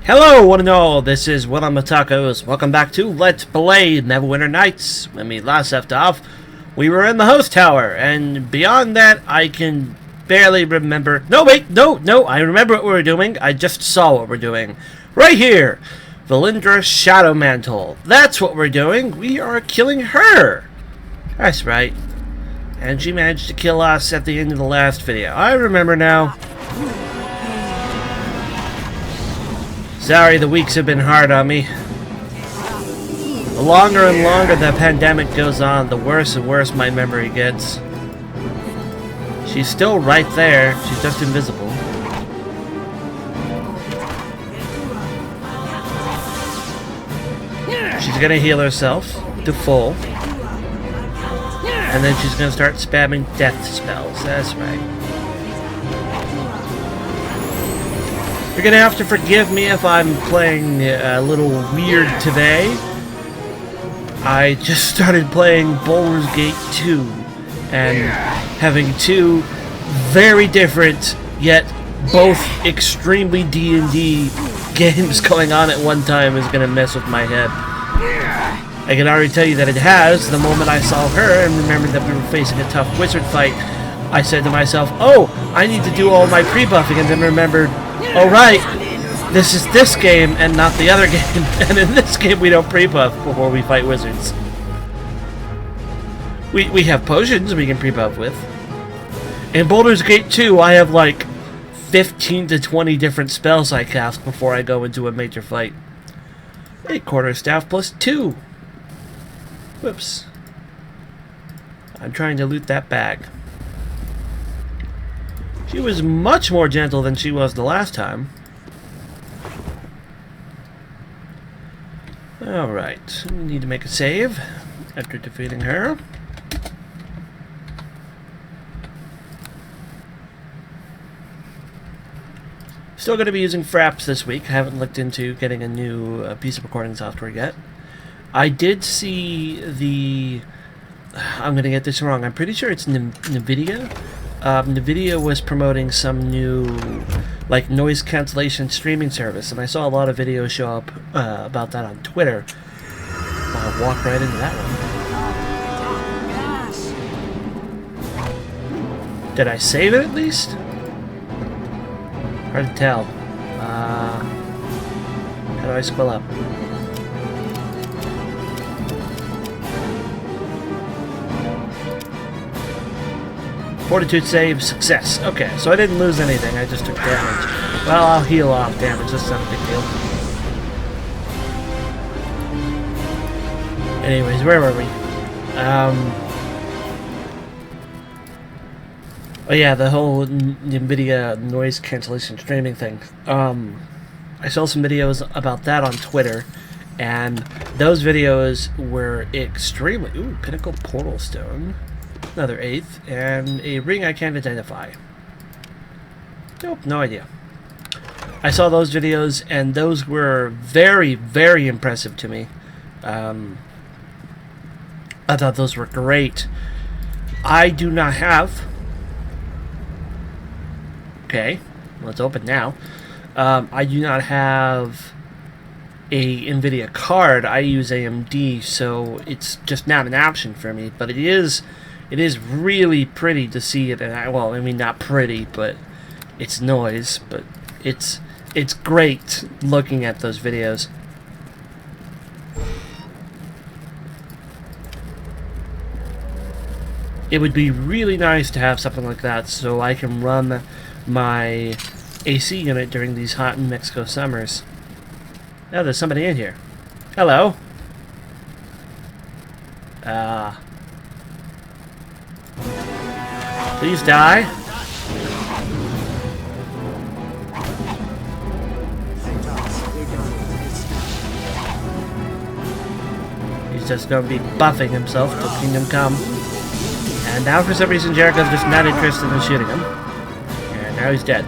Hello, one and all. This is WellArmedWithTacos. Welcome back to Let's Play Neverwinter Nights. When we last left off, we were in the host tower, and beyond that, I can barely remember. No, wait, no, I remember what we were doing. I just saw what we're doing. Right here, Valindra's Shadow Mantle. That's what we're doing. We are killing her. That's right. And she managed to kill us at the end of the last video. I remember now. Sorry, the weeks have been hard on me. The longer and longer the pandemic goes on, the worse and worse my memory gets. She's still right there. She's just invisible. She's gonna heal herself to full. And then she's gonna start spamming death spells. That's right. You're gonna have to forgive me if I'm playing a little weird today. I just started playing Baldur's Gate 2 and having two very different yet both extremely D&D games going on at one time is gonna mess with my head. I can already tell you that it has. The moment I saw her and remembered that we were facing a tough wizard fight, I said to myself, oh, I need to do all my pre-buffing, and then remembered, oh right, this is this game and not the other game, and in this game we don't pre-buff before we fight wizards. We have potions we can pre-buff with. In Baldur's Gate 2, I have like 15 to 20 different spells I cast before I go into a major fight. A quarterstaff plus 2. Whoops. I'm trying to loot that bag. She was much more gentle than she was the last time. Alright, we need to make a save after defeating her. Still going to be using Fraps this week. I haven't looked into getting a new piece of recording software yet. I did see the... I'm going to get this wrong. I'm pretty sure it's NVIDIA. NVIDIA was promoting some new like noise cancellation streaming service, and I saw a lot of videos show up about that on Twitter. I'll walk right into that one. Did I save it at least? Hard to tell. How do I scroll up? Fortitude save, success. Okay, so I didn't lose anything, I just took damage. Well, I'll heal off damage, that's not a big deal. Anyways, where were we? Oh yeah, the whole NVIDIA noise cancellation streaming thing. I saw some videos about that on Twitter, and those videos were extremely... Ooh, Pinnacle Portal Stone. Another 8th, and a ring I can't identify. Nope, no idea. I saw those videos, and those were very, very impressive to me. I thought those were great. I do not have... Okay, let's open now. I do not have a NVIDIA card. I use AMD, so it's just not an option for me, but it is really pretty to see it, and well, I mean, not pretty, but it's noise, but it's great looking at those videos. It would be really nice to have something like that so I can run my AC unit during these hot New Mexico summers. Oh, there's somebody in here. Hello. Please die. He's just going to be buffing himself till Kingdom Come. And now for some reason Jericho's just not interested in shooting him. And now he's dead.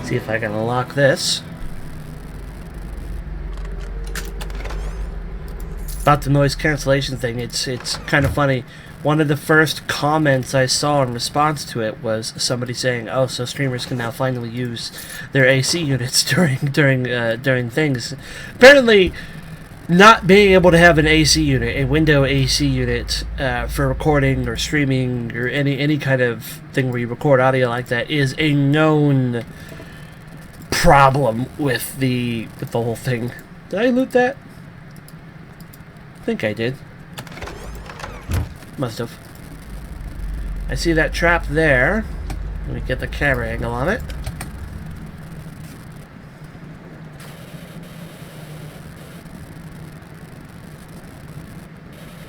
See if I can unlock this. About the noise cancellation thing, it's kind of funny. One of the first comments I saw in response to it was somebody saying, "Oh, so streamers can now finally use their AC units during things." Apparently, not being able to have an AC unit, a window AC unit, for recording or streaming or any kind of thing where you record audio like that is a known problem with the whole thing. Did I loot that? I think I did. Must have. I see that trap there. Let me get the camera angle on it.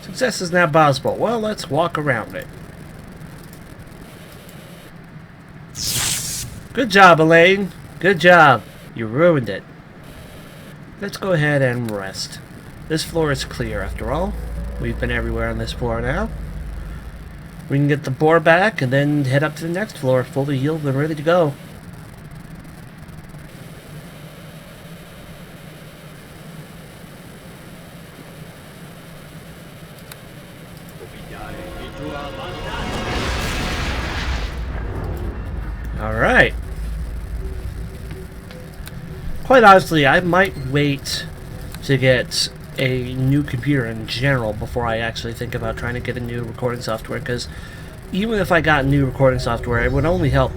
Success is now possible. Well, let's walk around it. Good job, Elaine. Good job. You ruined it. Let's go ahead and rest. This floor is clear, after all. We've been everywhere on this floor now. We can get the boar back and then head up to the next floor, fully healed and ready to go. Alright. Quite honestly, I might wait to get a new computer in general before I actually think about trying to get a new recording software, because even if I got new recording software, it would only help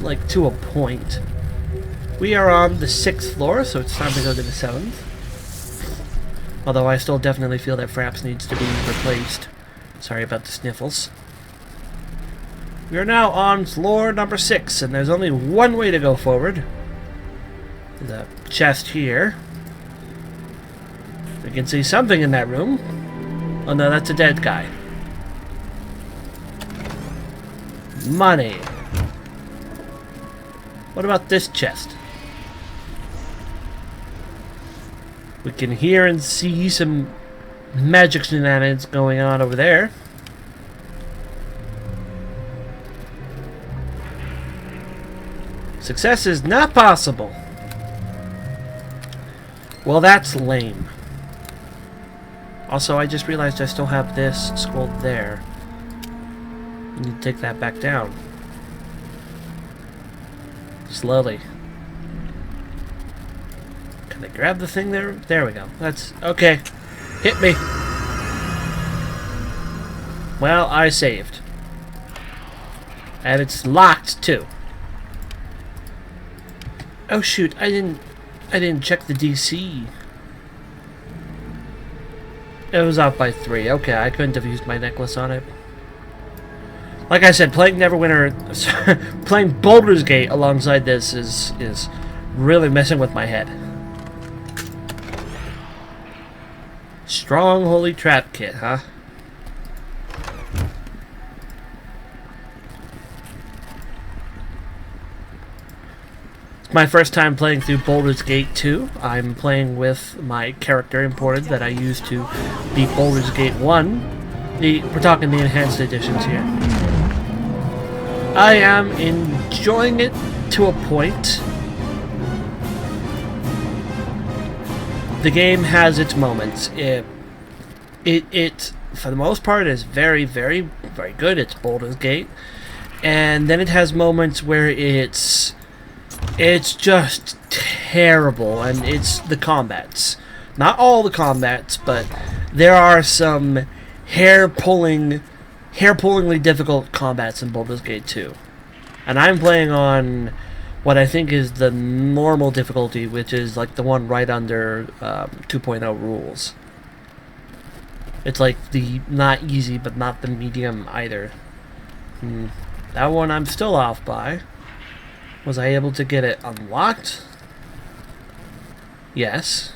like to a point. We are on the 6th floor, so it's time to go to the 7th. Although I still definitely feel that Fraps needs to be replaced. Sorry about the sniffles. We are now on floor number 6, and there's only one way to go forward. There's a chest here. We can see something in that room. Oh no, that's a dead guy. Money. What about this chest? We can hear and see some magic shenanigans going on over there. Success is not possible. Well, that's lame. Also, I just realized I still have this scroll there. I need to take that back down. Slowly. Can I grab the thing there? There we go. That's okay. Hit me. Well, I saved. And it's locked too. Oh shoot, I didn't check the DC. It was out by 3. Okay, I couldn't have used my necklace on it. Like I said, playing Neverwinter, playing Baldur's Gate alongside this is really messing with my head. Strong Holy Trap Kit, huh? My first time playing through Baldur's Gate 2. I'm playing with my character imported that I used to beat Baldur's Gate 1. We're talking the enhanced editions here. I am enjoying it to a point. The game has its moments. It for the most part is very, very, very good. It's Baldur's Gate. And then it has moments where it's just terrible, and it's the combats. Not all the combats, but there are some hair-pullingly difficult combats in Baldur's Gate 2. And I'm playing on what I think is the normal difficulty, which is like the one right under 2.0 rules. It's like the not easy, but not the medium either. That one I'm still off by. Was I able to get it unlocked? Yes.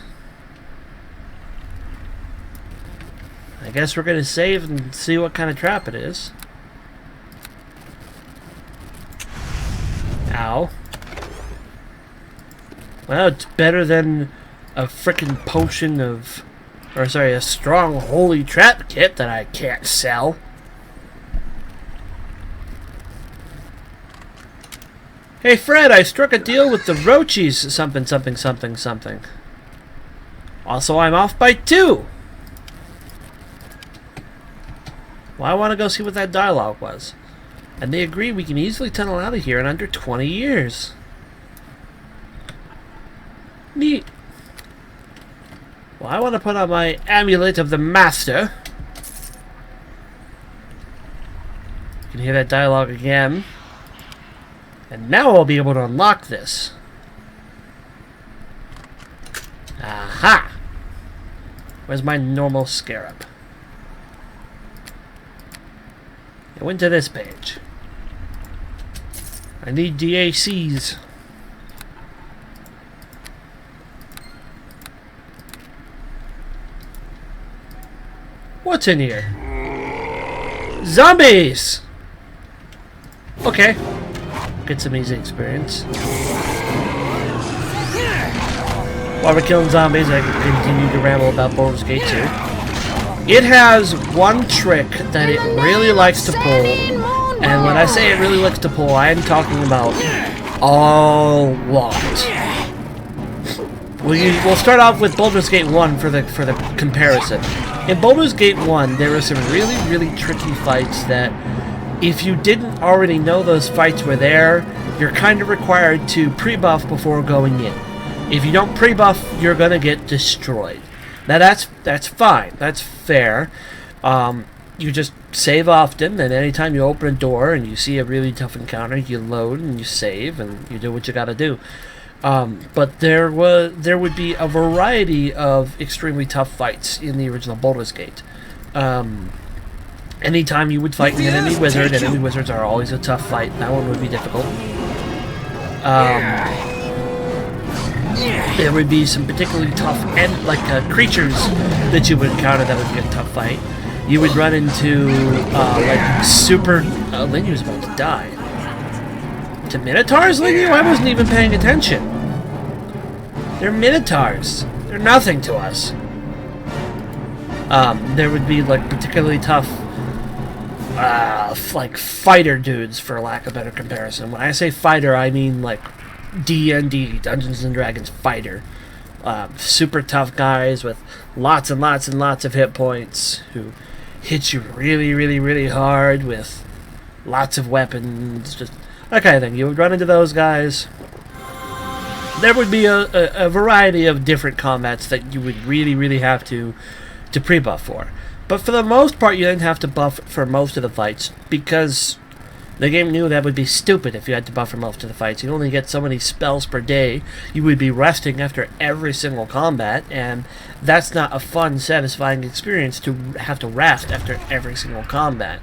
I guess we're gonna save and see what kind of trap it is. Ow. Well, it's better than a frickin' potion of... Or sorry, a strong holy trap kit that I can't sell. Hey Fred, I struck a deal with the Roachies something. Also, I'm off by 2. Well, I want to go see what that dialogue was. And they agree we can easily tunnel out of here in under 20 years. Neat. Well, I want to put on my Amulet of the Master. You can hear that dialogue again. And now I'll be able to unlock this. Aha! Where's my normal scarab? I went to this page. I need DACs. What's in here? Zombies! Okay. Get some easy experience. While we're killing zombies, I can continue to ramble about Baldur's Gate 2. It has one trick that it really likes to pull, and when I say it really likes to pull, I am talking about a lot. We'll start off with Baldur's Gate 1 for the comparison. In Baldur's Gate 1, there were some really, really tricky fights that, if you didn't already know those fights were there, you're kind of required to pre-buff before going in. If you don't pre-buff, you're gonna get destroyed. Now that's fine. That's fair. You just save often, and anytime you open a door and you see a really tough encounter, you load and you save and you do what you gotta do. But there would be a variety of extremely tough fights in the original Baldur's Gate. Anytime you would fight an enemy wizard, enemy wizards are always a tough fight. That one would be difficult. There would be some particularly tough creatures that you would encounter that would be a tough fight. You would run into super. Linny was about to die. To Minotaurs, Linny? I wasn't even paying attention. They're Minotaurs. They're nothing to us. There would be particularly tough, fighter dudes, for lack of a better comparison. When I say fighter, I mean D&D, Dungeons and Dragons fighter. Super tough guys with lots and lots and lots of hit points who hit you really, really, really hard with lots of weapons. Just that kind of thing. You would run into those guys. There would be a variety of different combats that you would really, really have to pre-buff for. But for the most part, you didn't have to buff for most of the fights because the game knew that would be stupid if you had to buff for most of the fights. You only get so many spells per day. You would be resting after every single combat, and that's not a fun, satisfying experience to have to rest after every single combat.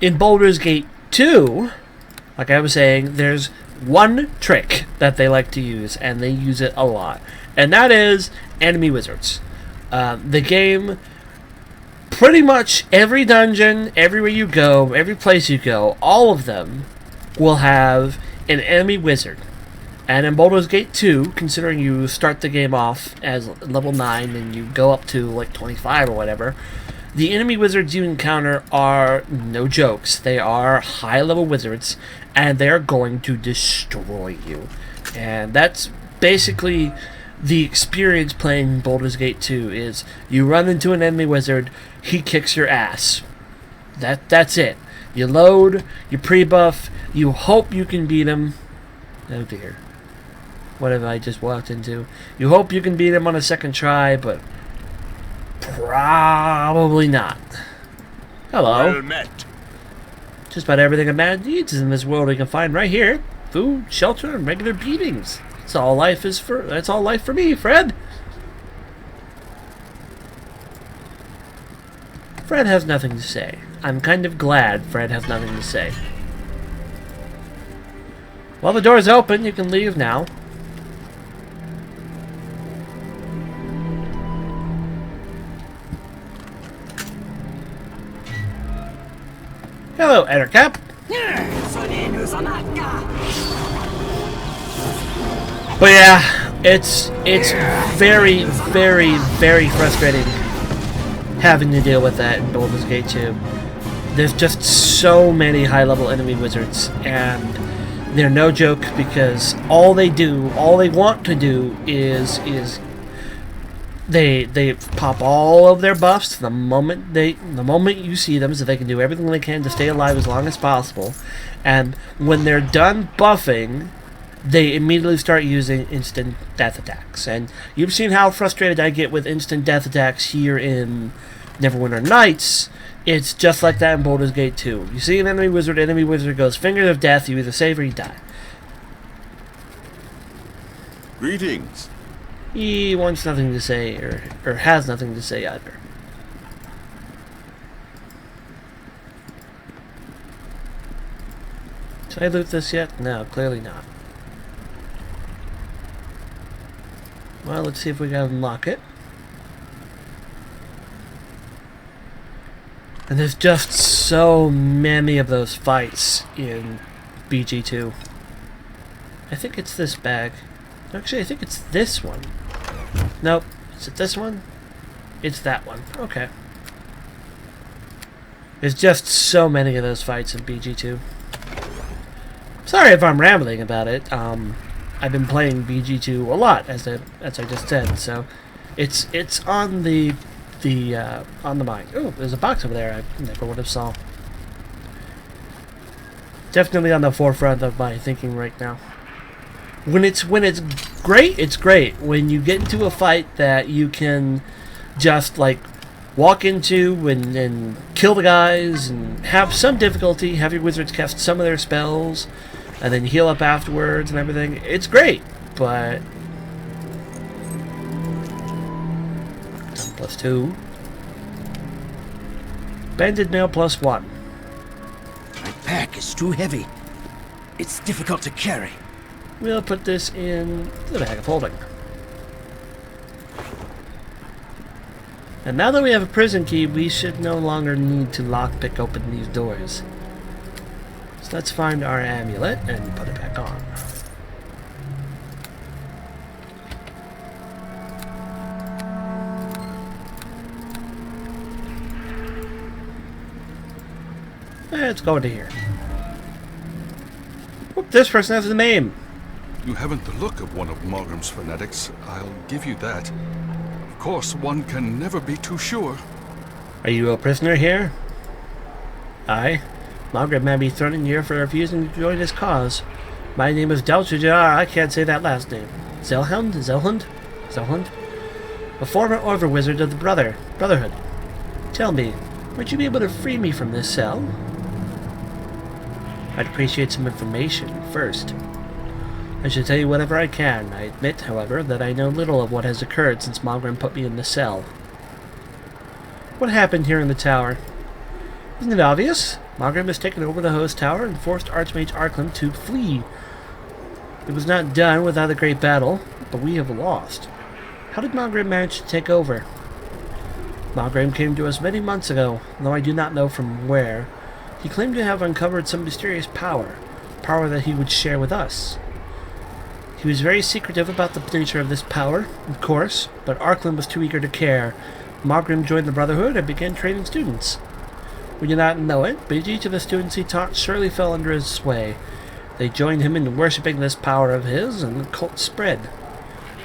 In Baldur's Gate 2, like I was saying, there's one trick that they like to use, and they use it a lot, and that is enemy wizards. The game, pretty much every dungeon, everywhere you go, every place you go, all of them will have an enemy wizard. And in Baldur's Gate 2, considering you start the game off as level 9 and you go up to 25 or whatever, the enemy wizards you encounter are no jokes. They are high-level wizards, and they're going to destroy you. And that's basically the experience playing Baldur's Gate 2 is you run into an enemy wizard, he kicks your ass. That's it. You load, you pre-buff, you hope you can beat him. Oh dear. What have I just walked into? You hope you can beat him on a second try, but probably not. Hello. Well met. Just about everything a man needs in this world we can find right here. Food, shelter, and regular beatings. That's all life for me, Fred. Fred has nothing to say. I'm kind of glad Fred has nothing to say. Well, the door's open. You can leave now. Hello, Ettercap. But yeah, it's very, very, very frustrating having to deal with that in Baldur's Gate 2. There's just so many high-level enemy wizards, and they're no joke because all they want to do is They pop all of their buffs the moment you see them, so they can do everything they can to stay alive as long as possible. And when they're done buffing, they immediately start using instant death attacks. And you've seen how frustrated I get with instant death attacks here in Neverwinter Nights. It's just like that in Baldur's Gate 2. You see an enemy wizard goes Finger of Death, you either save or you die. Greetings. He wants nothing to say, or has nothing to say either. Did I loot this yet? No, clearly not. Well, let's see if we can unlock it. And there's just so many of those fights in BG2. I think it's this bag. Actually, I think it's this one. Nope. Is it this one? It's that one. Okay. There's just so many of those fights in BG2. Sorry if I'm rambling about it. I've been playing BG2 a lot, as I just said. So, it's on the mind. Oh, there's a box over there I never would have saw. Definitely on the forefront of my thinking right now. When it's great, it's great. When you get into a fight that you can just like walk into and kill the guys and have some difficulty, have your wizards cast some of their spells, and then heal up afterwards and everything. It's great, but +2. Banded nail +1. My pack is too heavy. It's difficult to carry. We'll put this in the bag of holding. And now that we have a prison key, we should no longer need to lockpick open these doors. So let's find our amulet and put it back on. Let's go into here. Whoop, this person has a name. You haven't the look of one of Malgrim's fanatics, I'll give you that. Of course, one can never be too sure. Are you a prisoner here? Aye. Malgrim may be thrown in here for refusing to join his cause. My name is Dalchujar. I can't say that last name. Zelhund? A former overwizard of the Brotherhood. Tell me, would you be able to free me from this cell? I'd appreciate some information first. I should tell you whatever I can. I admit, however, that I know little of what has occurred since Malgrim put me in the cell. What happened here in the tower? Isn't it obvious? Malgrim has taken over the host tower and forced Archmage Arkland to flee. It was not done without a great battle, but we have lost. How did Malgrim manage to take over? Malgrim came to us many months ago, though I do not know from where. He claimed to have uncovered some mysterious power that he would share with us. He was very secretive about the nature of this power, of course, but Arkland was too eager to care. Malgrim joined the Brotherhood and began training students. We did not know it, but each of the students he taught surely fell under his sway. They joined him in worshipping this power of his, and the cult spread.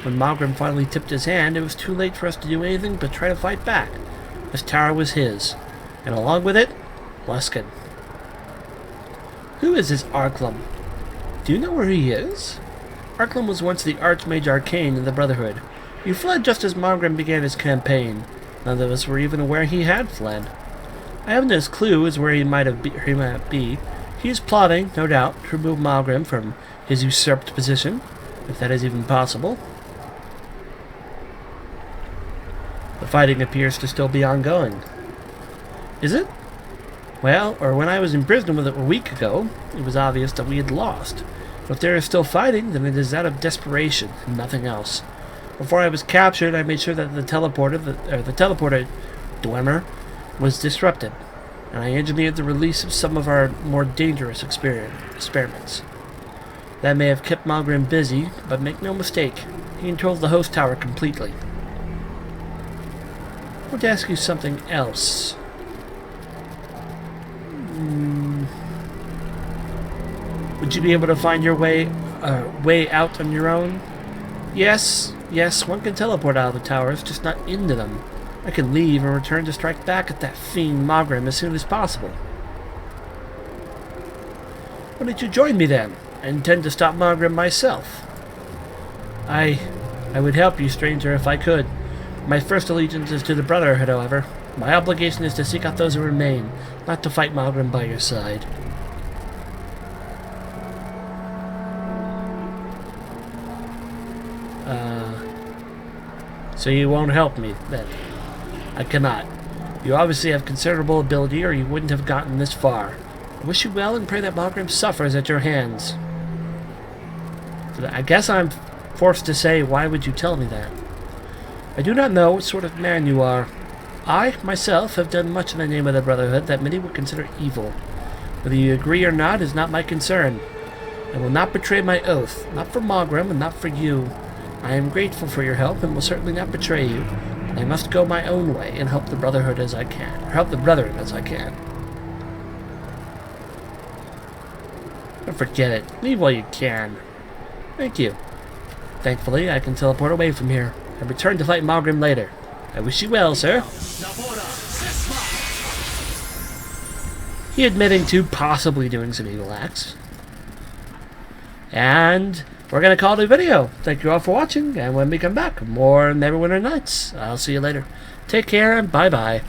When Malgrim finally tipped his hand, it was too late for us to do anything but try to fight back. This tower was his, and along with it, Luskin. Who is this Arkland? Do you know where he is? Arkland was once the Archmage Arcane in the Brotherhood. He fled just as Malgrim began his campaign. None of us were even aware he had fled. I haven't a clue as where he might be. He is plotting, no doubt, to remove Malgrim from his usurped position, if that is even possible. The fighting appears to still be ongoing. Is it? Well, or when I was in prison with it a week ago, it was obvious that we had lost. If they are still fighting, then it is out of desperation, and nothing else. Before I was captured, I made sure that the teleporter Dwemer was disrupted, and I engineered the release of some of our more dangerous experiments. That may have kept Malgrim busy, but make no mistake, he controls the host tower completely. I want to ask you something else. Would you be able to find your way out on your own? Yes, Yes, one can teleport out of the towers, just not into them. I can leave and return to strike back at that fiend Mogrim as soon as possible. Why don't you join me then? I intend to stop Mogrim myself. I would help you, stranger, if I could. My first allegiance is to the Brotherhood, however. My obligation is to seek out those who remain, not to fight Mogrim by your side. So you won't help me, then? I cannot. You obviously have considerable ability, or you wouldn't have gotten this far. I wish you well and pray that Mogrim suffers at your hands. So I guess I'm forced to say, why would you tell me that? I do not know what sort of man you are. I, myself, have done much in the name of the Brotherhood that many would consider evil. Whether you agree or not is not my concern. I will not betray my oath, not for Mogrim and not for you. I am grateful for your help and will certainly not betray you. But I must go my own way and help the Brotherhood as I can, or help the Brethren as I can. Don't forget it. Leave while you can. Thank you. Thankfully, I can teleport away from here and return to fight Mogrim later. I wish you well, sir. He admitting to possibly doing some evil acts. And we're going to call it a video. Thank you all for watching, and when we come back, more Neverwinter Nights. I'll see you later. Take care, and bye-bye.